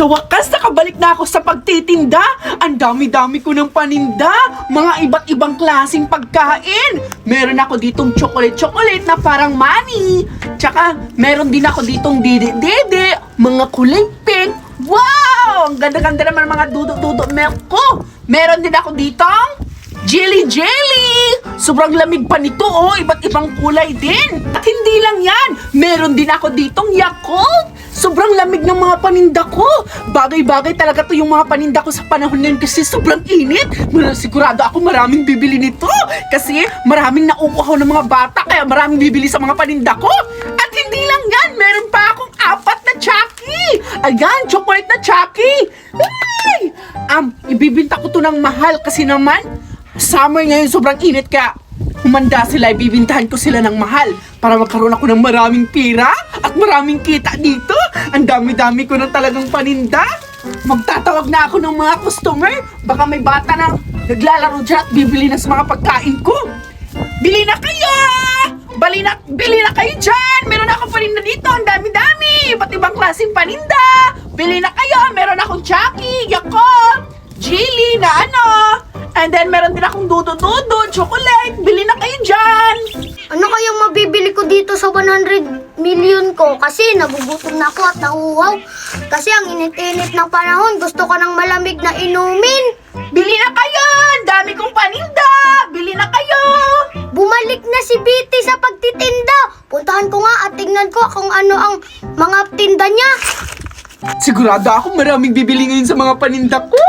Sa wakas, nakabalik na ako sa pagtitinda. Ang dami-dami ko ng paninda. Mga iba't ibang klaseng pagkain. Meron ako ditong chocolate na parang money. Tsaka, meron din ako ditong dede-dede. Mga kulay pink. Wow! Ang ganda-ganda naman mga dudot-dudot milk ko. Meron din ako ditong jelly! Sobrang lamig pa nito, oh. Iba't ibang kulay din. At hindi lang yan. Meron din ako ditong Yakult. Sobrang lamig ng mga paninda ko. Bagay-bagay talaga to yung mga paninda ko sa panahon na yun kasi sobrang init. Sigurado ako maraming bibili nito. Kasi maraming nauuhaw ng mga bata kaya maraming bibili sa mga paninda ko. At hindi lang yan. Meron pa akong 4 na Chucky. Ayan, chocolate na Chucky. Ay! Ibibinta ko to ng mahal kasi naman summer ngayon, sobrang init kaya humanda sila, ibibintahan ko sila ng mahal para magkaroon ako ng maraming pira at maraming kita dito. Ang dami-dami ko na talagang paninda. Magtatawag na ako ng mga customer. Baka may bata na naglalaro dyan at bibili na sa mga pagkain ko. Bili na kayo! Bili na kayo dyan! Meron akong paninda dito, ang dami-dami! Iba't ibang klaseng paninda! Bili na kayo! Meron akong Chucky, Yakult, jelly na ano! And then, meron din akong dudo-dudo, chocolate. Bili na kayo dyan. Ano kayang mabibili ko dito sa 100 million ko? Kasi nagugutom na ako at nauuhaw. Kasi ang init-init ng panahon, gusto ko ng malamig na inumin. Bili na kayo. Dami kong paninda. Bili na kayo. Bumalik na si Bitty sa pagtitinda. Puntahan ko nga at tingnan ko kung ano ang mga tinda niya. Sigurado ako maraming bibili ngayon sa mga paninda ko.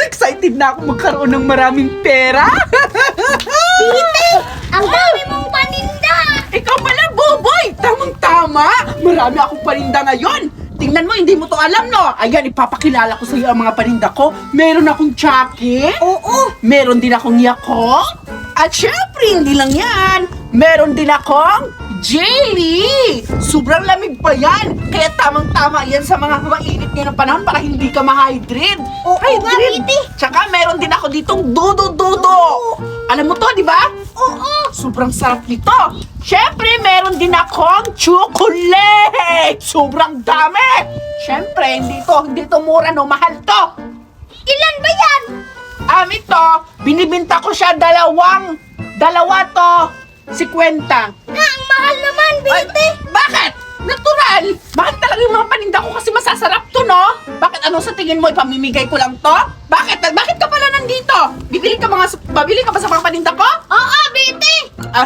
Excited na ako magkaroon ng maraming pera. Bitty, ang dami mong paninda. Ikaw pala, Boboy. Tamang-tama. Marami akong paninda ngayon. Tingnan mo, hindi mo to alam, no? Ayan, ipapakilala ko sa iyo ang mga paninda ko. Meron akong Chucky. Oo. Meron din akong Yakult. At syempre, hindi lang yan. Meron din akong jelly! Sobrang lamig pa yan. Kaya tamang-tama yan sa mga mainit ngayon ng panahon para hindi ka ma-hydrate. Oo nga, Bitty. Tsaka meron din ako ditong dudo-dudo. Alam mo to, di ba? Oo. Sobrang sarap nito. Syempre, meron din akong chocolate. Sobrang dami. Syempre, hindi to mura, no? Mahal to. Ilan ba yan? Ito, binibinta ko siya dalawa to. 50. Ang mahal naman, Bitty. Bakit? Natural. Bakit talaga yung mga paninda ko kasi masasarap to, no? Bakit ano sa tingin mo, ipamimigay ko lang to? Bakit? Bakit ka pala nandito? Babili ka ba sa mga paninda ko? Oo, Bitty.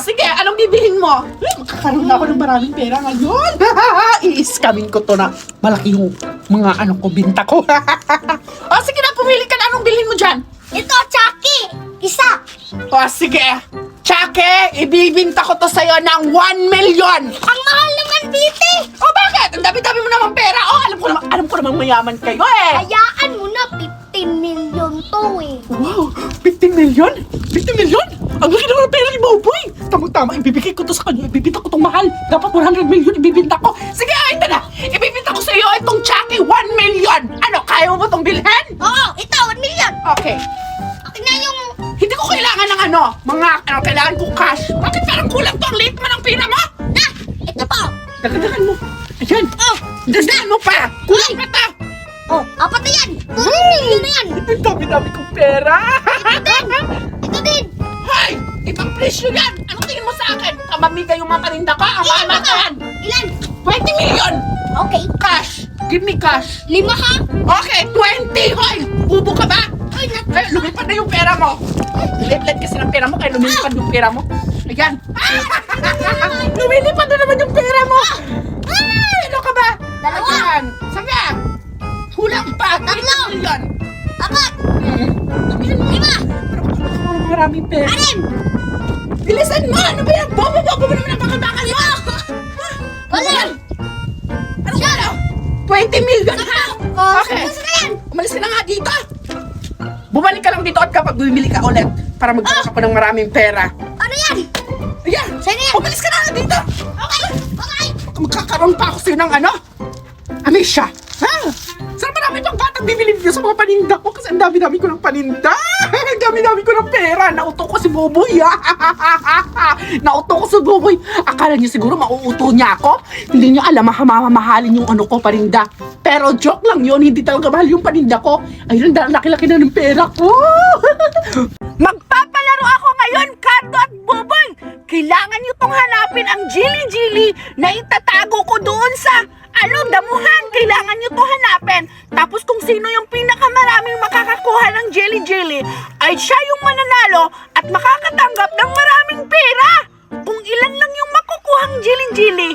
Sige, anong bibilhin mo? Magkakaroon na ako ng maraming pera ngayon. I-scamin ko to na malaki yung mga ko, binta ko. Sige na, pumili ka na. Anong bilhin mo dyan? Ito, Chucky. Isa. Sige. Chucky, ibibinta ko to sa'yo ng 1 million. Ang mahal naman, Bitty. Bakit? Ang dami-dami mo namang pera. Alam ko namang mayaman kayo eh. Hayaan mo na, 15 million to eh. Wow, 15 million? 15 million? Ang laki naman ng pera ni Boboy. Tamang-tama, ibibigay ko to sa kanya. Ibibinta ko tong mahal. Dapat 100 million ibibinta ko. Sige, ito na. Ibibinta ko sa iyo itong Chucky 1 million. Ano, kaya mo ba itong bilhin? Oo, ito, 1 million. Okay. Tingnan yung... Hindi ko kailangan ng kailangan ko cash. Bakit parang kulang to? Ang liit mo ng pera mo? Na, ito po. Dagdagan mo. Ayan. Oh, Dagdagan mo pa. Kulang pa ta. oh, 4 na yan. 2 million na yan. Ang dami-dami kong pera. Ito din. Hoy! Ibang presyo yan! Anong tingin mo sa akin? Kamamigay yung mga paninda ko? Ang mahal na yan! Ilan? 20 million! Okay. Cash! Give me cash! 5 ha? Okay, 20! Hoy! Bubo ka ba? Ay, Lumipad na yung pera mo! Lilit kasi ng pera mo kaya lumilipad yung pera mo. Ayan! Lumilipad na naman yung pera mo! Ano ka ba? Dalawa. Ayan! Sige! Kulang pa! 20 million! 4. 5. Maraming pera. 6. Bilisan mo! Ano ba yan? Bobo mo naman ang pakabakan mo! Wala. Ano ba? 20 million ha? Oh, Okay. gusto na yan. Umalis ka na nga dito. Bumalik ka lang dito at kapag bumili ka ulit para magkaroon ako ng maraming pera. Ano yan? Ayan! Saan yan? Umalis ka na nga dito! Okay. Okay. Magkakaroon pa ako sa'yo ng Amisha! Ha? Saan marami pang batang bibili dito sa mga paninda ko kasi ang dami-dami ko ng paninda. Ang dami-dami ko ng pera. Nauto ko si Boboy. Nauto ko si Boboy. Akala niyo siguro mauuto niya ako? Hindi niyo alam, mamahalin yung ano ko, paninda. Pero joke lang yun, hindi talaga mahal yung paninda ko. Ayun, laki-laki na ng pera ko. Magpapalaro ako ngayon, Cardo at Boboy. Kailangan niyo tong hanapin ang Jilly na itatago ko doon sa damuhan. Kailangan niyo to hanapin. Tapos kung sino yung pinakamaraming makakakuha ng Jilly ay siya yung mananalo at makakatanggap ng maraming pera. Kung ilan lang yung makukuhang Jilly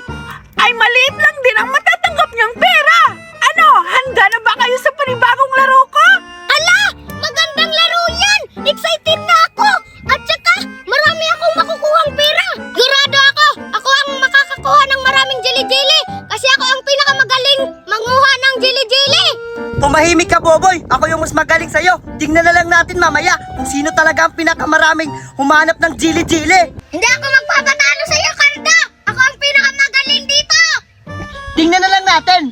ay maliit lang din ang matatanggap niyang pera. Ano, handa na ba kayo sa panibagong laro ko? Ala! Magandang laro yan! Excited na ako! At saka, marami akong makukuhang pera! Sigurado ako! Ako ang makakakuha ng maraming Jilly kasi ako ang pinakamagaling manguha ng Jilly! Tumahimik ka, Boboy. Ako yung mas magaling sa'yo. Tingnan na lang natin mamaya kung sino talaga ang pinakamaraming humanap ng Jilly. Hindi ako magpapatalo sa'yo, Cardo! Ako ang pinakamagaling dito! Tingnan na lang natin.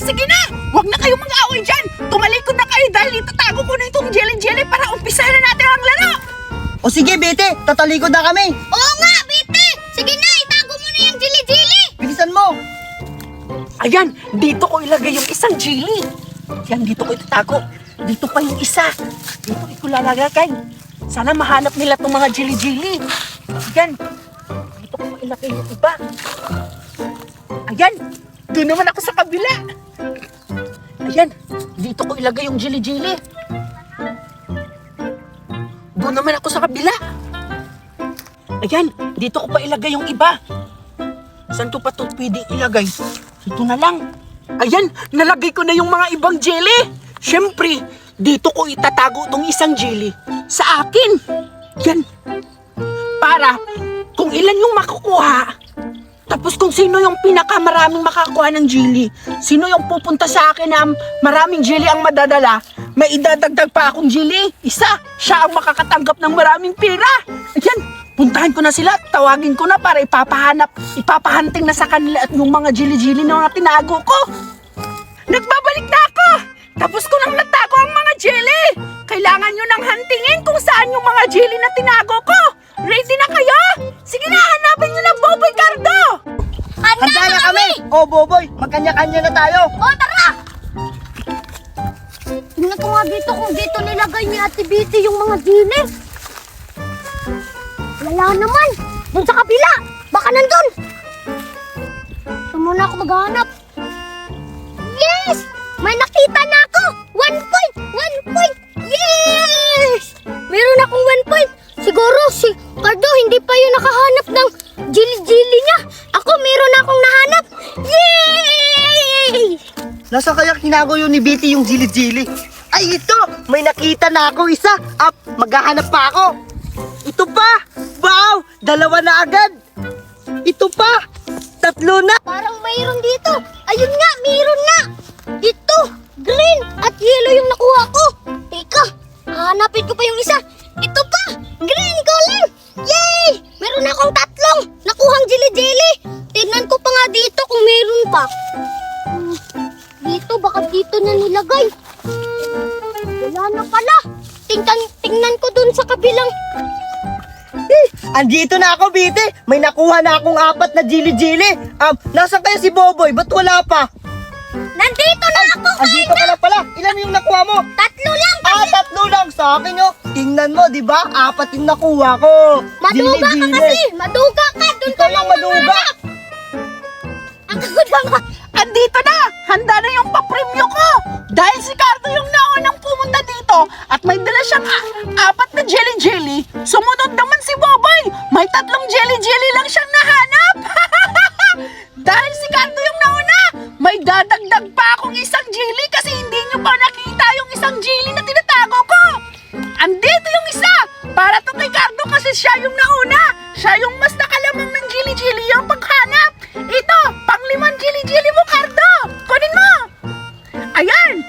Sige na! Huwag na kayong mag-away dyan! Tumalikod na kayo dahil itatago ko na itong Jilly para umpisahan na natin ang laro! O sige, Bete. Tatalikod na kami. Oo nga, Bete! Sige na, itago mo na yung Jilly! Bilisan mo. Ayan, dito ko ilagay yung isang Jilly. Yan, dito ko itatago. Dito pa yung isa. Dito ko lalagay. Sana mahanap nila itong mga Jilly. Ayan, dito ko ilagay yung iba. Ayan, doon naman ako sa kabila. Ayan, dito ko ilagay yung Jilly. Doon naman ako sa kabila. Ayan, dito ko pa ilagay yung iba. Saan to pa ito pwede ilagay? Ito na lang. Ayan, nalagay ko na yung mga ibang Jilly. Siyempre, dito ko itatago itong isang Jilly sa akin. Yan. Para kung ilan yung makukuha, tapos kung sino yung pinakamaraming makakuha ng Jilly, sino yung pupunta sa akin na maraming Jilly ang madadala, may idadagdag pa akong Jilly. Isa, siya ang makakatanggap ng maraming pera. Ayan, puntahan ko na sila, tawagin ko na para ipapahanting na sa kanila at yung mga Jilly na mga tinago ko. Nagbabalik na ako! Tapos ko nang natago ang mga Jilly. Kailangan nyo nang hantingin kung saan yung mga Jilly na tinago ko. Ready na kayo? Sige na, hanapin nyo na Boboy Cardo! Handa na kami. O, Boboy. Magkanya-kanya na tayo. O, tara! Tingnan ko nga dito kung dito nilagay ni Ate Biti yung mga Jilly. Wala naman. Doon sa kabila. Baka nandun. Ito muna ako maghanap. Yes! May nakita na ako! 1 point! 1 point! Yes! Meron akong 1 point. Siguro si Cardo hindi pa yun nakahanap ng Jilly niya. Ako meron akong nahanap. Yay! Nasa kaya hinago yun ni Bete yung Jilly? Ay, ito! May nakita na ako isa. Maghahanap pa ako. Ito pa! Wow! 2 na agad! Ito pa! 3 na! Parang mayroon dito. Ayun nga, mayroon na. Ito, green at yellow yung nakuha ko. Teka, hanapin ko pa yung isa. Ito pa, green color. Yay! Meron akong 3 nakuhang Jilly. Tignan ko pa nga dito kung meron pa. Dito, baka dito na nilagay. Wala na pala. Tingnan ko dun sa kabilang. Andito na ako, Bete. May nakuha na akong 4 na Jilly. Nasaan kaya si Boboy? Ba't wala pa? Nandito na ako, Andito ka na pala. Ilan yung nakuha mo? 3 lang. 3 lang sa akin, yo. Tingnan mo, di ba? 4 yung nakuha ko. Maduga ka kasi. Maduga ka. Doon ka Ikaw lang maduga. Ang kagod. Andito na! Handa na yung papremyo ko! Dahil si Cardo yung naunang pumunta dito at may dala siyang 4 na Jilly, sumunod naman si Boboy! May 3 Jilly lang siyang nahanap! Dahil si Cardo yung nauna, may dadagdag pa akong isang Jilly kasi hindi nyo pa nakita yung isang Jilly na tinatago ko! Andito yung isa! Para to kay Cardo kasi siya yung nauna! Siya yung mas nakalamang ng Jilly yung paghanap! Ito, pang-5 Jilly mo, Cardo! Kunin mo! Ayan!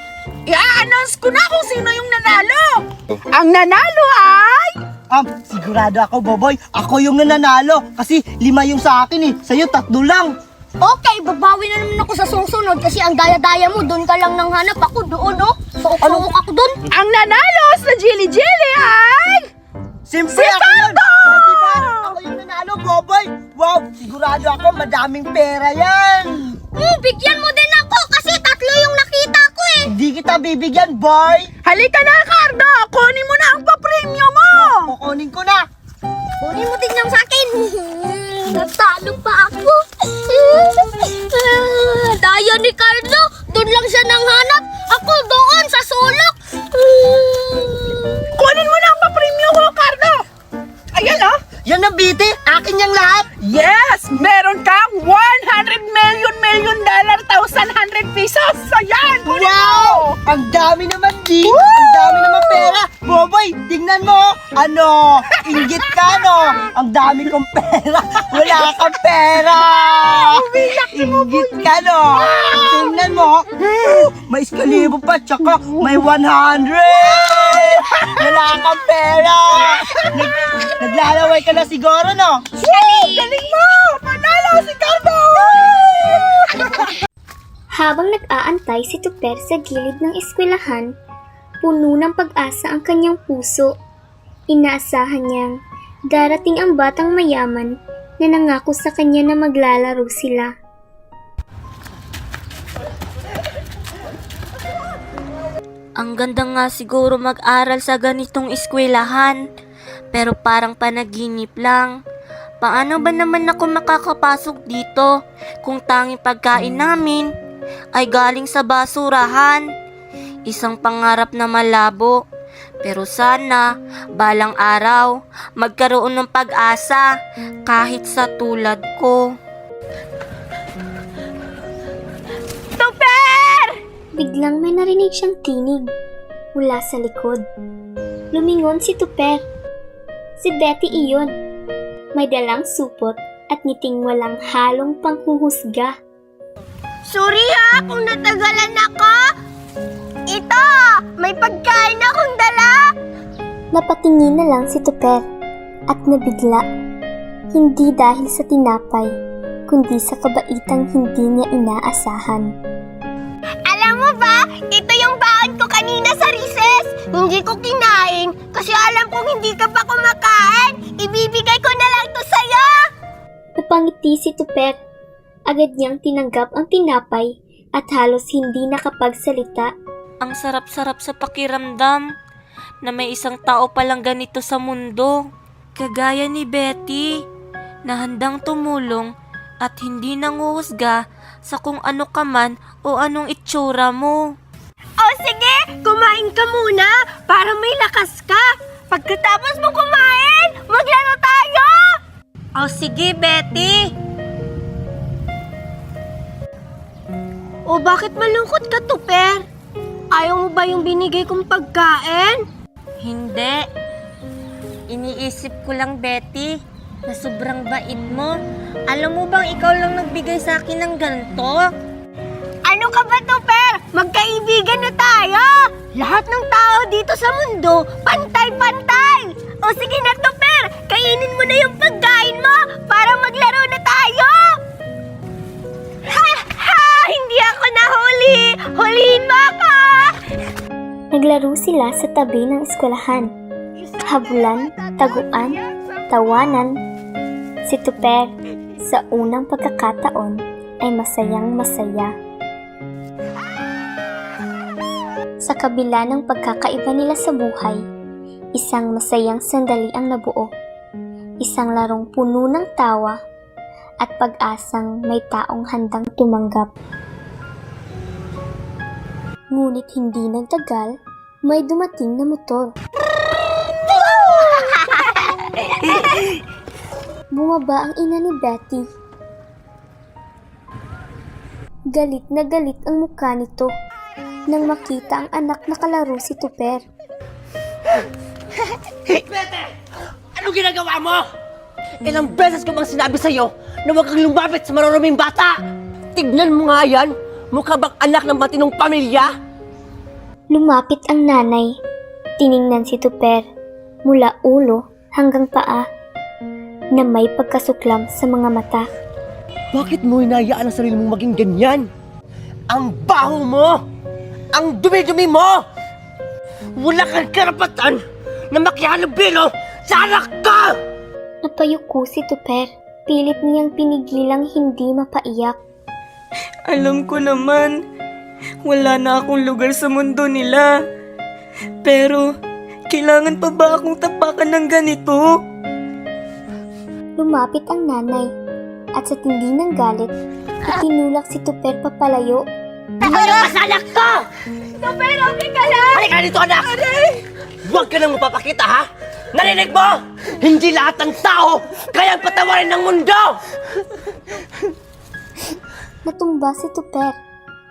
I-a-announce ko na kung sino yung nanalo! Ang nanalo ay... Sigurado ako, Boboy. Ako yung nananalo. Kasi 5 yung sa akin eh. Sa'yo 3 lang. Okay, babawi na naman ako sa susunod kasi ang daya-daya mo, doon ka lang nang hanap ako doon, oh. Suok-suok ako doon. Ang nanalo sa Jilly Jilly ay... Siyempre Si ako yun! Cardo! O, diba? Ako yung nanalo, Boboy! Wow, sigurado ako madaming pera yan! Bigyan mo din ako kasi 3 yung nakita ko eh. Hindi kita bibigyan, boy! Halika na, Cardo! Kunin mo na ang papremyo mo! Kukunin ko na! Kunin mo din lang sa akin. Natalo pa ako. Daya ni Carlo. Doon lang siya nang hanap. Ako doon sa sulok. Kunin mo na ang papremyo mo, Cardo! Ayan, oh! Yan ang biti! Akin yung lahat! Yes! Meron kang 100 million dollar, 1,100 pesos! Ayan! Kunin mo! Ang dami naman, di! Ang dami naman pera! Boboy, tingnan mo! Ano? Inggit ka, no? Ang dami kong pera! Wala kang pera! Inggit ka, no? Tingnan mo! May iskalibo pa, tsaka may 100! Wala kang pera! Naglalaway ka na siguro, no? Galing mo! Panalo si Cardo! Habang nag-aantay si Tuper sa gilid ng eskwelahan, puno ng pag-asa ang kanyang puso. Inaasahan niyang darating ang batang mayaman na nangako sa kanya na maglalaro sila. Ang ganda nga siguro mag-aral sa ganitong eskwelahan, pero parang panaginip lang. Paano ba naman ako makakapasok dito kung tanging pagkain namin ay galing sa basurahan? Isang pangarap na malabo, pero sana balang araw magkaroon ng pag-asa kahit sa tulad ko. Tuper! Biglang may narinig siyang tinig mula sa likod. Lumingon si Tuper. Si Betty iyon. May dalang supot at ngiting walang halong panghuhusga. Sorry ha kung natagalan ako. Ito, may pagkain akong dala. Napatingin na lang si Tuper at nabigla. Hindi dahil sa tinapay, kundi sa kabaitang hindi niya inaasahan. Alam mo ba, ito yung baon ko kanina sa recess. Hindi ko kinain kasi alam kong hindi ka pa kumakain. Ibibigay ko na lang to sa'yo. Napangiti si Tuper. Agad niyang tinanggap ang tinapay at halos hindi nakapagsalita. Ang sarap-sarap sa pakiramdam na may isang tao palang ganito sa mundo. Kagaya ni Betty na handang tumulong at hindi nanguhusga sa kung ano ka man o anong itsura mo. O sige, kumain ka muna para may lakas ka. Pagkatapos mo kumain, maglaro tayo! O sige, Betty. O bakit malungkot ka, Tuper? Ayaw mo ba yung binigay kong pagkain? Hindi. Iniisip ko lang, Betty, na sobrang bait mo. Alam mo bang ikaw lang nagbigay sa akin ng ganito? Ano ka ba, Tuper? Magkaibigan na tayo! Lahat ng tao dito sa mundo, pantay-pantay! O sige na, Tuper! Kainin mo na yung pagkain mo para maglaro na tayo! Ha! Ha! Hindi ako nahuli! Hulihin mo ako! Naglaro sila sa tabi ng eskwelahan. Habulan, taguan, tawanan. Si Tuper, sa unang pagkakataon, ay masayang masaya. Sa kabila ng pagkakaiba nila sa buhay, isang masayang sandali ang nabuo. Isang larong puno ng tawa at pag-asang may taong handang tumanggap. Ngunit hindi nagtagal, may dumating na motor. Bumaba ang ina ni Betty. Galit na galit ang mukha nito nang makita ang anak na kalaro si Tuper. Ano ginagawa mo? Ilang beses ko bang sinabi sa'yo na huwag kang lumapit sa maruruming bata? Tignan mo nga yan. Mukha bang anak ng matinong pamilya? Lumapit ang nanay. Tiningnan si Tuper mula ulo hanggang paa na may pagkasuklam sa mga mata. Bakit mo hinayaan ang sarili mong maging ganyan? Ang baho mo! Ang dumi-dumi mo! Wala kang karapatan na makihalubilo sa anak ko! Napayuko si Tuper. Pilit niyang pinigilang hindi mapaiyak. Alam ko naman, wala na akong lugar sa mundo nila. Pero, kailangan pa ba akong tapakan ng ganito? Lumapit ang nanay at sa tindi ng galit, itinulak si Tuper papalayo. Ayaw ka sa anak ko! Tuper, okay ka lang? Halika dito, anak! Huwag ka nang mapapakita, ha? Narinig mo? Hindi lahat ng tao kayang patawarin ng mundo! Natumba si Tuper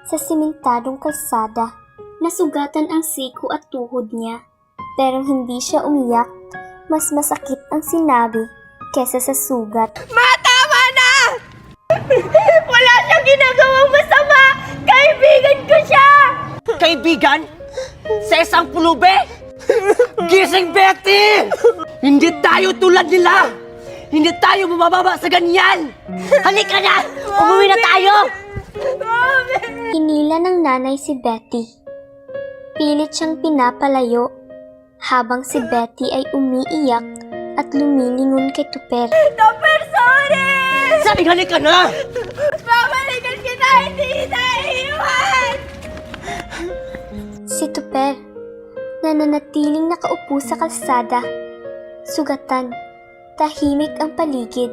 sa simentadong kalsada. Nasugatan ang siko at tuhod niya. Pero hindi siya umiyak. Mas masakit ang sinabi kesa sa sugat. Tama na! Wala siyang ginagawang masama! Kaibigan ko siya! Kaibigan? Sa isang pulube? Gising, Betty! Hindi tayo tulad nila! Hindi tayo mabababa sa ganyan! Halika na! Umuwi na tayo! Hinila ng nanay si Betty. Pilit siyang pinapalayo habang si Betty ay umiiyak at lumilingon kay Tuper. Tuper, sorry! Sabi, halika na! Babalikan kita, hindi kita iiwan! Si Tuper, nananatiling nakaupo sa kalsada. Sugatan, tahimik ang paligid.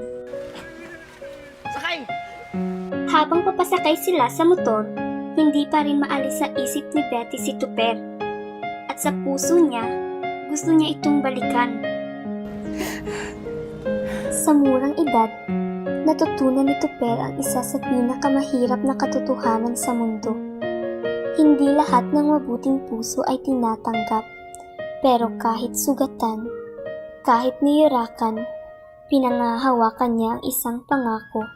Sakay! Habang papasakay sila sa motor, hindi pa rin maalis sa isip ni Betty si Tuper. At sa puso niya, gusto niya itong balikan. Sa murang edad, natutunan ni Tuper ang isa sa pinakamahirap na katotohanan sa mundo. Hindi lahat ng mabuting puso ay tinatanggap, pero kahit sugatan, kahit niyurakan, pinangahawakan niya ang isang pangako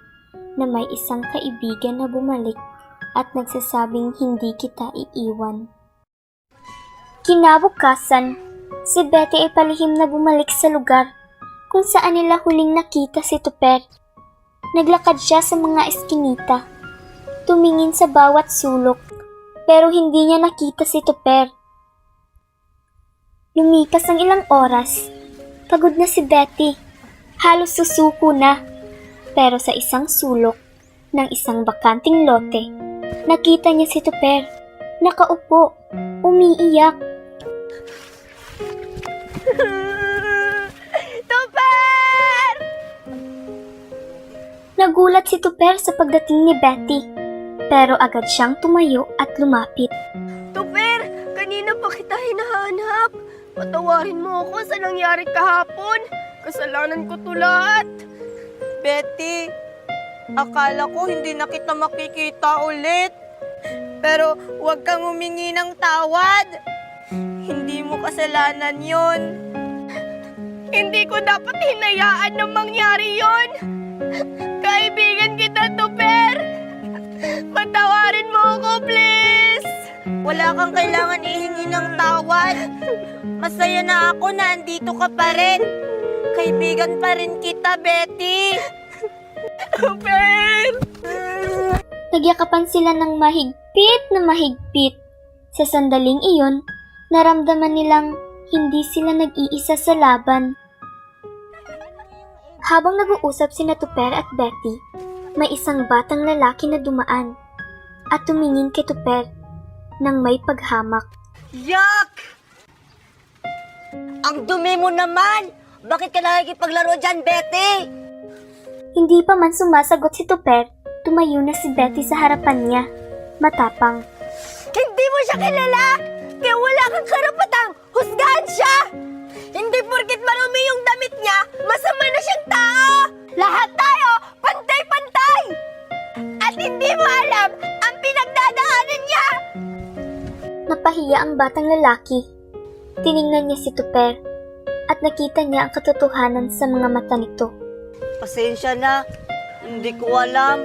na may isang kaibigan na bumalik at nagsasabing hindi kita iiwan. Kinabukasan, si Betty ay palihim na bumalik sa lugar kung saan nila huling nakita si Tuper. Naglakad siya sa mga eskinita, tumingin sa bawat sulok, pero hindi niya nakita si Tuper. Lumipas ang ilang oras, pagod na si Betty, halos susuko na. Pero sa isang sulok ng isang bakanting lote, nakita niya si Tuper, nakaupo, umiiyak. Tuper! Nagulat si Tuper sa pagdating ni Betty, pero agad siyang tumayo at lumapit. Tuper, kanina pa kita hinahanap. Patawarin mo ako sa nangyari kahapon. Kasalanan ko to lahat. Betty, akala ko hindi na kita makikita ulit. Pero huwag kang humingi ng tawad. Hindi mo kasalanan yon. Hindi ko dapat hinayaan na mangyari yon. Kaibigan kita, Tuper. Patawarin mo ako, please. Wala kang kailangan ihingi ng tawad. Masaya na ako na andito ka pa rin. Kaibigan pa rin kita, Betty. Tuper! Nagyakapan sila ng mahigpit na mahigpit. Sa sandaling iyon, naramdaman nilang hindi sila nag-iisa sa laban. Habang nag-uusap sina Tuper at Betty, may isang batang lalaki na dumaan at tumingin kay Tuper nang may paghamak. Yak! Ang dumi mo naman! Bakit ka nakikipaglaro dyan, Betty? Hindi pa man sumasagot si Tuper, tumayo na si Betty sa harapan niya. Matapang. Hindi mo siya kilala! Kaya wala kang karapatang husgahan siya! Hindi porkit marumi yung damit niya, masama na siyang tao! Lahat tayo, pantay-pantay! At hindi mo alam ang pinagdadaanan niya! Napahiya ang batang lalaki. Tiningnan niya si Tuper at nakita niya ang katotohanan sa mga mata nito. Pasensya na. Hindi ko alam.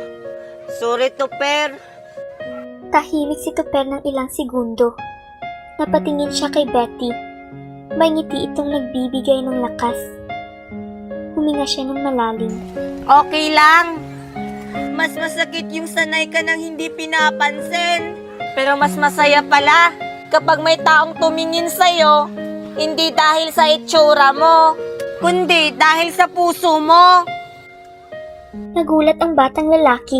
Sorry, Tuper. Tahimik si Tuper ng ilang segundo. Napatingin siya kay Betty. May ngiti itong nagbibigay ng lakas. Huminga siya ng malalim. Okay lang. Mas masakit yung sanay ka ng hindi pinapansin. Pero mas masaya pala kapag may taong tumingin sa'yo, hindi dahil sa itsura mo, kundi dahil sa puso mo. Nagulat ang batang lalaki.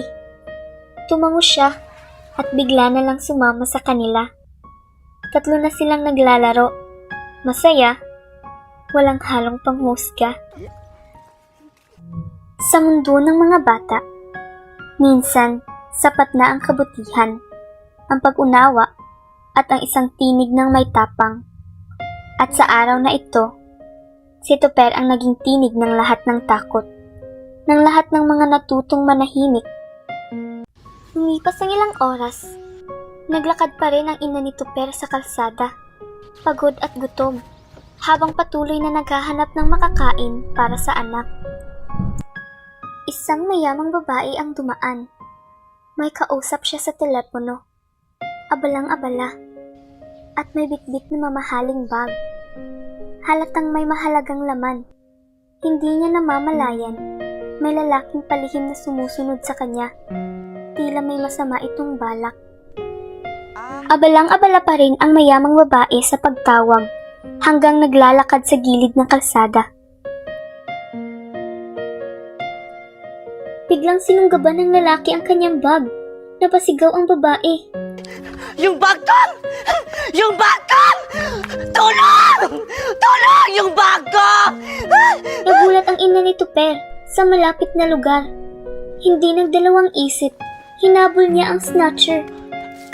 Tumango siya at bigla na lang sumama sa kanila. Tatlo na silang naglalaro. Masaya, walang halong panghusga. Sa mundo ng mga bata, minsan sapat na ang kabutihan, ang pag-unawa at ang isang tinig ng may tapang. At sa araw na ito, si Tupper ang naging tinig ng lahat ng takot, ng lahat ng mga natutong manahimik. Lumipas ang ilang oras, naglakad pa rin ang ina ni Tupper sa kalsada, pagod at gutom, habang patuloy na naghahanap ng makakain para sa anak. Isang mayamang babae ang dumaan. May kausap siya sa telepono. Abalang-abala. At may bitbit na mamahaling bag. Halatang may mahalagang laman. Hindi niya namamalayan. May lalaking palihim na sumusunod sa kanya. Tila may masama itong balak. Abalang-abala pa rin ang mayamang babae sa pagtawag hanggang naglalakad sa gilid ng kalsada. Biglang sinunggaban ng lalaki ang kanyang bag. Napasigaw ang babae. Yung bag ko! Yung bag ko! Tulong! Tulong! Yung bag ko! Nagulat ang ina ni Tupper sa malapit na lugar. Hindi nagdalawang isip. Hinabol niya ang snatcher.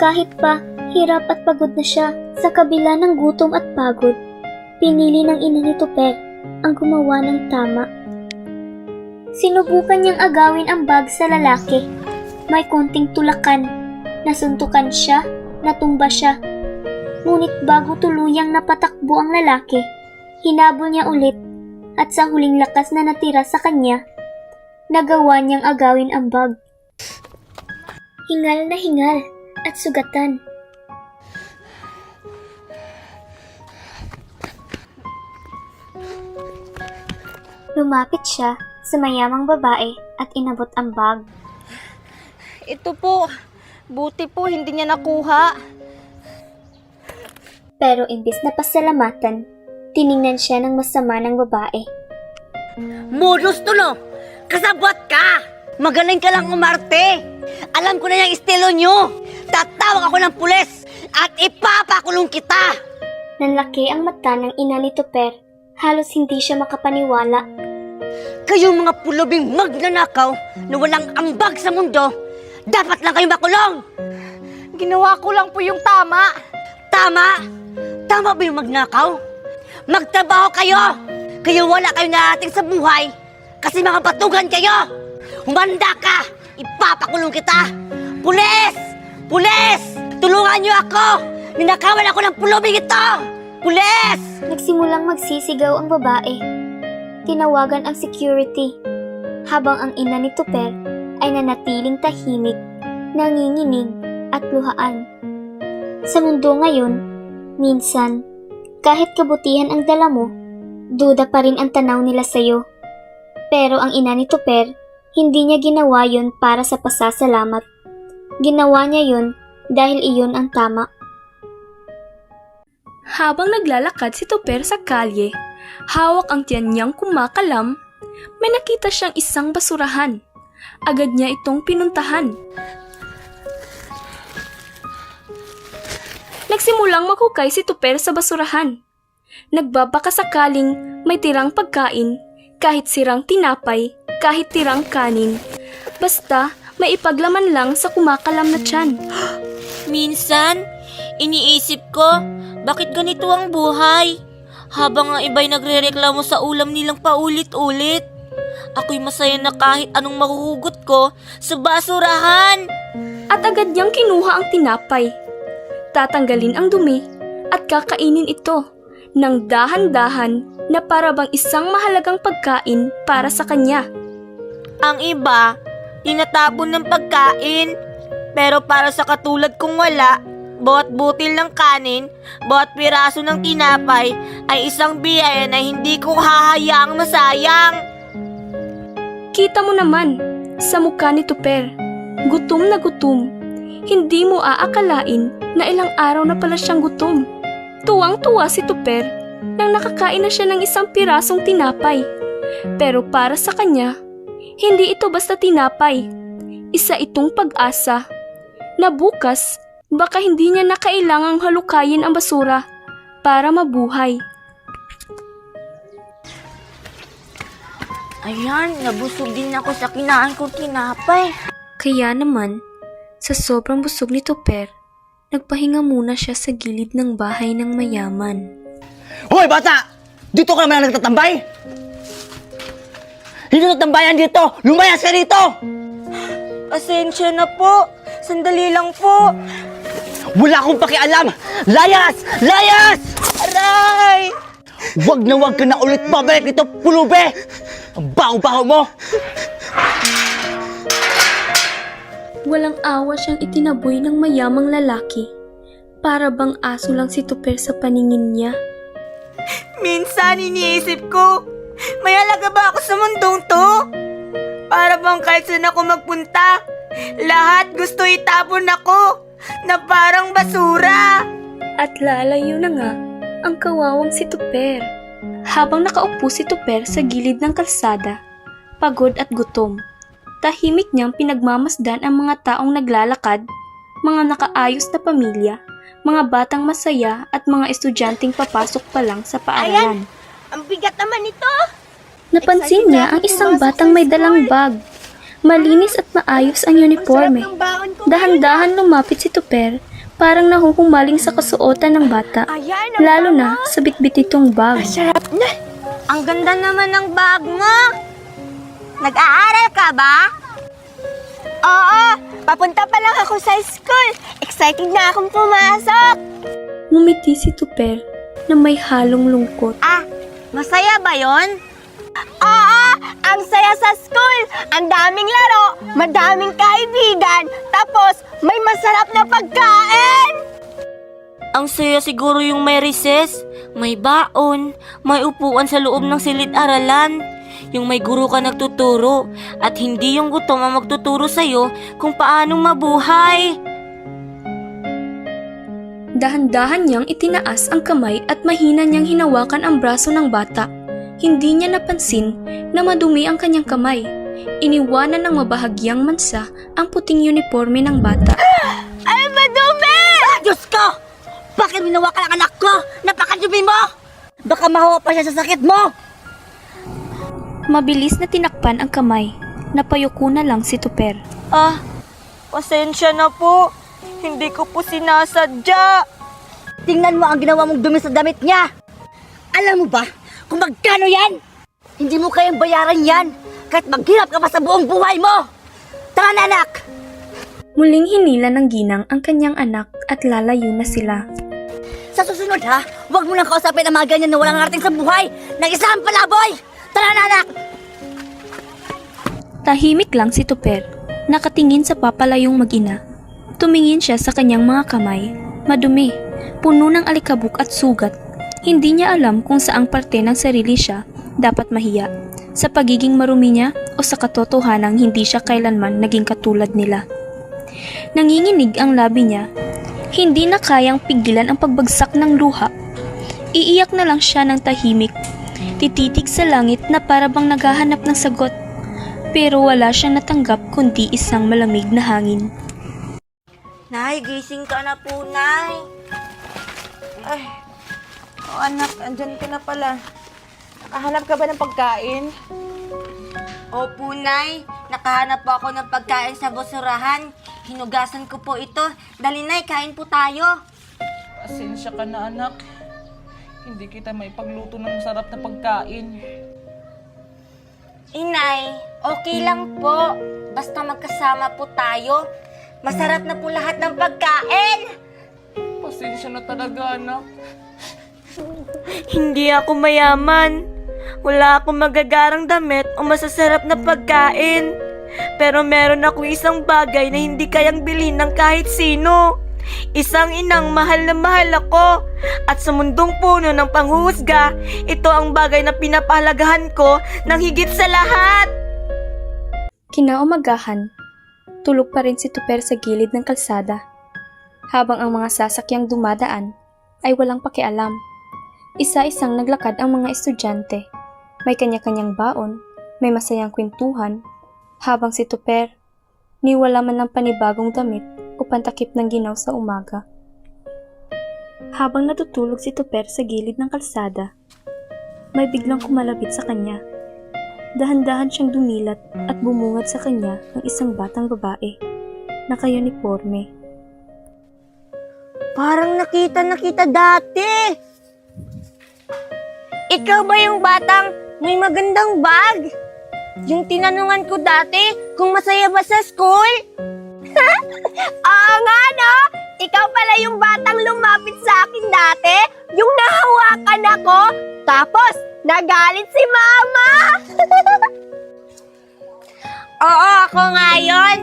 Kahit pa, hirap at pagod na siya sa kabila ng gutom at pagod. Pinili ng ina ni Tupper ang gumawa ng tama. Sinubukan niyang agawin ang bag sa lalaki. May konting tulakan. Nasuntukan siya, natumba siya. Ngunit bago tuluyang napatakbo ang lalaki, hinabol niya ulit at sa huling lakas na natira sa kanya, nagawa niyang agawin ang bag. Hingal na hingal at sugatan. Lumapit siya sa mayamang babae at inabot ang bag. Ito po. Buti po hindi niya nakuha. Pero imbis na pasalamatan, tiningnan siya ng masama ng babae. Modus to no! Kasabot ka! Magaling ka lang umarte! Alam ko na yung estilo nyo! Tatawag ako ng pulis at ipapakulong kita! Nanlaki ang mata ng ina ni Tupper. Halos hindi siya makapaniwala. Kayong mga pulubing magnanakaw na walang ambag sa mundo, dapat lang kayong makulong! Ginawa ko lang po yung tama. Tama? Tama ba yung magnakaw? Magtrabaho kayo! Kaya wala kayong narating sa buhay kasi mga batugan kayo! Humanda ka! Ipapakulong kita! Pulis! Pulis! Tulungan niyo ako! Ninakawan ako ng pulubing ito! Pulis! Nagsimulang magsisigaw ang babae. Tinawagan ang security, habang ang ina ni Tupper ay nanatiling tahimik, nanginginig at luhaan. Sa mundo ngayon, minsan, kahit kabutihan ang dala mo, duda pa rin ang tanaw nila sa'yo. Pero ang ina ni Tupper, hindi niya ginawa yun para sa pasasalamat. Ginawa niya yun dahil iyon ang tama. Habang naglalakad si Tupper sa kalye, hawak ang tiyan niyang kumakalam, may nakita siyang isang basurahan. Agad niya itong pinuntahan. Nagsimulang maghukay si Tupper sa basurahan. Nagbabaka sakaling may tirang pagkain, kahit sirang tinapay, kahit tirang kanin. Basta may ipaglaman lang sa kumakalam na tiyan. Minsan, iniisip ko, bakit ganito ang buhay? Habang ang iba'y nagrereklamo sa ulam nilang paulit-ulit, ako'y masaya na kahit anong mahuhugot ko sa basurahan. At agad niyang kinuha ang tinapay. Tatanggalin ang dumi at kakainin ito ng dahan-dahan na para bang isang mahalagang pagkain para sa kanya. Ang iba, tinatapon ng pagkain. Pero para sa katulad kong wala, bawat butil ng kanin, bawat piraso ng tinapay ay isang biyaya na hindi ko hahayaang masayang. Kita mo naman, sa mukha ni Tuper. Gutom na gutom. Hindi mo aakalain na ilang araw na pala siyang gutom. Tuwang-tuwa si Tuper nang nakakain na siya ng isang pirasong tinapay. Pero para sa kanya, hindi ito basta tinapay. Isa itong pag-asa na bukas baka hindi niya na kailangang halukayin ang basura para mabuhay. Ayan, nabusog din ako sa kinain kong tinapay. Kaya naman, sa sobrang busog ni Tuper, nagpahinga muna siya sa gilid ng bahay ng mayaman. Hoy, bata! Dito ka naman nagtatambay? Hindi tatambayan dito! Lumayas ka dito! Pasensya na po. Sandali lang po. Wala akong pakialam! Layas! Layas! Aray! Wag ka na ulit babalik dito, pulube! Ang baho-baho mo! Walang awa siyang itinaboy ng mayamang lalaki. Para bang aso lang si Tuper sa paningin niya. Minsan iniisip ko, may halaga ba ako sa mundong to? Para bang kahit saan ako magpunta, lahat gusto itapon ako na parang basura. At lalayo na nga ang kawawang si Tuper. Habang nakaupo si Tuper sa gilid ng kalsada, pagod at gutom, tahimik niyang pinagmamasdan ang mga taong naglalakad, mga nakaayos na pamilya, mga batang masaya at mga estudyanteng papasok pa lang sa paaralan. Ang bigat naman ito! Napansin niya ang isang batang may dalang bag. Malinis at maayos ang uniforme. Dahan-dahan lumapit si Tuper, parang nahuhumaling sa kasuotan ng bata, lalo na sa bitbit nitong bag. Ang ganda naman ng bag mo. Nag-aaral ka ba? Oo, papunta pa lang ako sa school. Excited na akong pumasok. Ngumiti si Tuper na may halong lungkot. Masaya ba yon? Oo, ang saya sa school. Ang daming laro, madaming kaibigan, tapos may masarap na pagkain. Ang saya siguro yung may recess, may baon, may upuan sa loob ng silid-aralan, yung may guro ka nagtuturo, at hindi yung gutom ang magtuturo sa'yo kung paanong mabuhay. Dahan-dahan niyang itinaas ang kamay at mahina niyang hinawakan ang braso ng bata. Hindi niya napansin na madumi ang kanyang kamay. Iniwanan ng mabahagyang mansa ang puting uniforme ng bata. Ay, madumi! Diyos ko! Bakit minawakan ang anak ko? Napakadumi mo! Baka mahawa pa siya sa sakit mo! Mabilis na tinakpan ang kamay. Napayuko na lang si Tuper. Pasensya na po. Hindi ko po sinasadya. Tingnan mo ang ginawa mong dumi sa damit niya! Alam mo ba kung magkano yan? Hindi mo kayang bayaran yan kahit maghirap ka pa sa buong buhay mo! Tara na, anak! Muling hinila ng ginang ang kanyang anak at lalayo na sila. Sa susunod ha, huwag mo nang kausapin ang mga ganyan na walang arating sa buhay ng isang palaboy! Tara na, anak! Tahimik lang si Tuper, nakatingin sa papalayong mag-ina. Tumingin siya sa kanyang mga kamay, madumi, puno ng alikabok at sugat. Hindi niya alam kung saang parte ng sarili siya dapat mahiya, sa pagiging marumi niya o sa katotohanang hindi siya kailanman naging katulad nila. Nanginginig ang labi niya, hindi na kayang pigilan ang pagbagsak ng luha. Iiyak na lang siya ng tahimik, tititig sa langit na parabang naghahanap ng sagot, pero wala siyang natanggap kundi isang malamig na hangin. Nay, gising ka na po, Nay. Ay, anak, andyan ka na pala. Nakahanap ka ba ng pagkain? Opo, Nay. Nakahanap po ako ng pagkain sa basurahan. Hinugasan ko po ito. Dali, Nay, kain po tayo. Pasensya ka na, anak. Hindi kita may pagluto ng masarap na pagkain. Inay, okay lang po. Basta magkasama po tayo. Masarap na po lahat ng pagkain. Pasensya na talaga, anak. Hindi ako mayaman. Wala akong magagarang damit o masasarap na pagkain. Pero meron akong isang bagay na hindi kayang bilhin ng kahit sino. Isang inang mahal na mahal ako. At sa mundong puno ng panghuhusga, ito ang bagay na pinapahalagahan ko ng higit sa lahat. Kinaumagahan, tulog pa rin si Tuper sa gilid ng kalsada, habang ang mga sasakyang dumadaan ay walang pakialam. Isa-isang naglakad ang mga estudyante. May kanya-kanyang baon, may masayang kwentuhan, habang si Tuper, ni wala man ng panibagong damit o pantakip ng ginaw sa umaga. Habang natutulog si Tuper sa gilid ng kalsada, may biglang kumalapit sa kanya. Dahan-dahan siyang dumilat at bumungad sa kanya ang isang batang babae, naka-uniforme. Parang nakita dati. Ikaw ba yung batang may magandang bag? Yung tinanungan ko dati kung masaya ba sa school? Oo nga, no? Ikaw pala yung batang lumapit sa akin dati? Yung nahawakan ako? Tapos, nagalit si Mama? Oo, ako nga yun.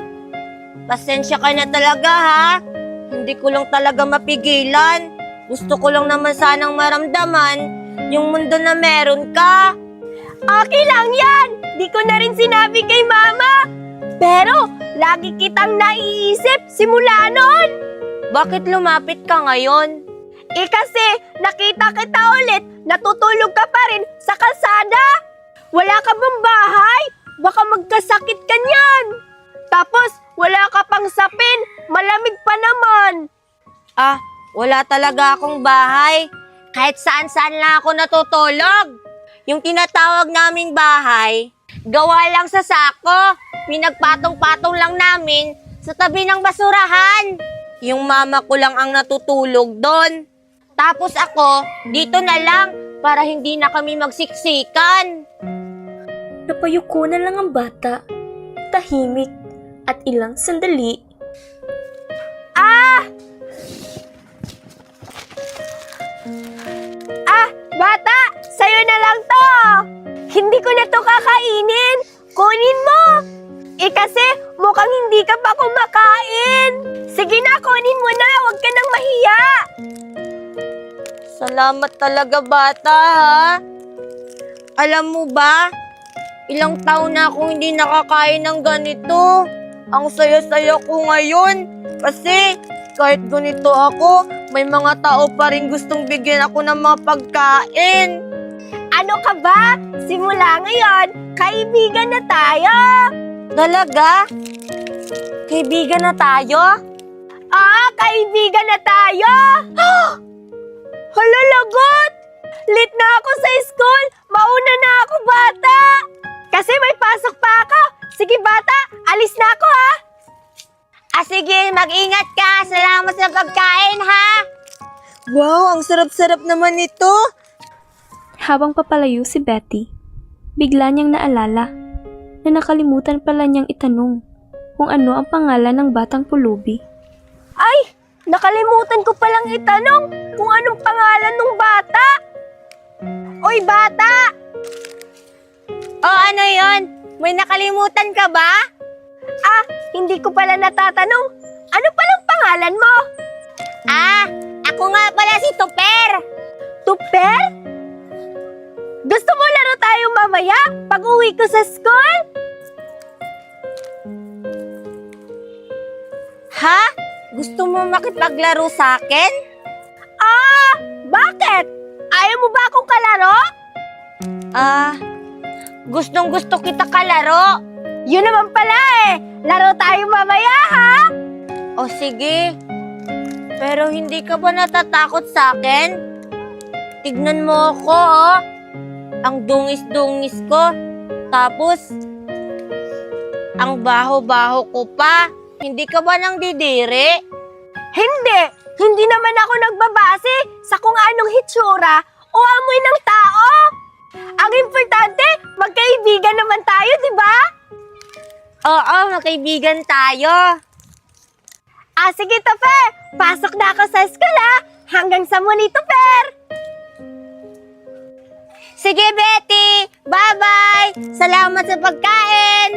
Pasensya ka na talaga, ha? Hindi ko lang talaga mapigilan. Gusto ko lang naman sanang maramdaman yung mundo na meron ka. Okay lang yan! Di ko na rin sinabi kay Mama. Pero, lagi kitang naiisip simula noon. Bakit lumapit ka ngayon? Kasi, nakita kita ulit, natutulog ka pa rin sa kalsada. Wala ka bang bahay? Baka magkasakit ka niyan. Tapos, wala ka pang sapin, malamig pa naman. Wala talaga akong bahay. Kahit saan-saan lang ako natutulog. Yung tinatawag naming bahay, gawa lang sa sako. Pinagpatong-patong lang namin sa tabi ng basurahan. Yung mama ko lang ang natutulog doon. Tapos ako, dito na lang para hindi na kami magsiksikan. Napayuko na lang ang bata, tahimik, at ilang sandali. Bata, sa'yo na lang to. Hindi ko na to kakainin. Kunin mo. Kasi mukhang hindi ka pa kumakain. Sige na, kunin mo na. Huwag ka nang mahiya. Salamat talaga, bata, ha? Alam mo ba, ilang taon na akong hindi nakakain ng ganito. Ang saya-saya ko ngayon. Kasi kahit ganito ako, may mga tao pa rin gustong bigyan ako ng mga pagkain. Ano ka ba? Simula ngayon, kaibigan na tayo. Talaga? Kaibigan na tayo? Kaibigan na tayo. Hala, lagot! Late na ako sa school. Mauna na ako, bata. Kasi may pasok pa ako. Sige, bata, alis na ako, ha? Sige, mag-ingat ka. Salamat sa pagkain, ha? Wow, ang sarap-sarap naman ito. Habang papalayo si Betty, bigla niyang naalala na nakalimutan pala niyang itanong kung ano ang pangalan ng batang pulubi. Ay, nakalimutan ko palang itanong kung anong pangalan ng bata. Oy, bata! Ano yon? May nakalimutan ka ba? Hindi ko pala natatanong. Ano palang pangalan mo? Ako nga pala si Tuper. Tuper? Gusto mo laro tayo mamaya pag uwi ko sa school? Ha? Gusto mo makipaglaro sa akin? Bakit? Ayaw mo ba akong kalaro? Gustong gusto kita kalaro. Yun naman pala eh. Laro tayo mamaya, ha? O sige. Pero hindi ka ba natatakot sa akin? Tignan mo ako, oh. Ang dungis-dungis ko. Tapos, ang baho-baho ko pa. Hindi ka ba nang didiri? Hindi. Hindi naman ako nagbabase sa kung anong hitsura o amoy ng tao. Ang importante, magkaibigan naman tayo, di ba? Oo, magkaibigan tayo. Sige, Tuper. Pasok na ako sa school, ha? Hanggang sa muli, Tuper. Sige, Betty. Bye-bye. Salamat sa pagkain.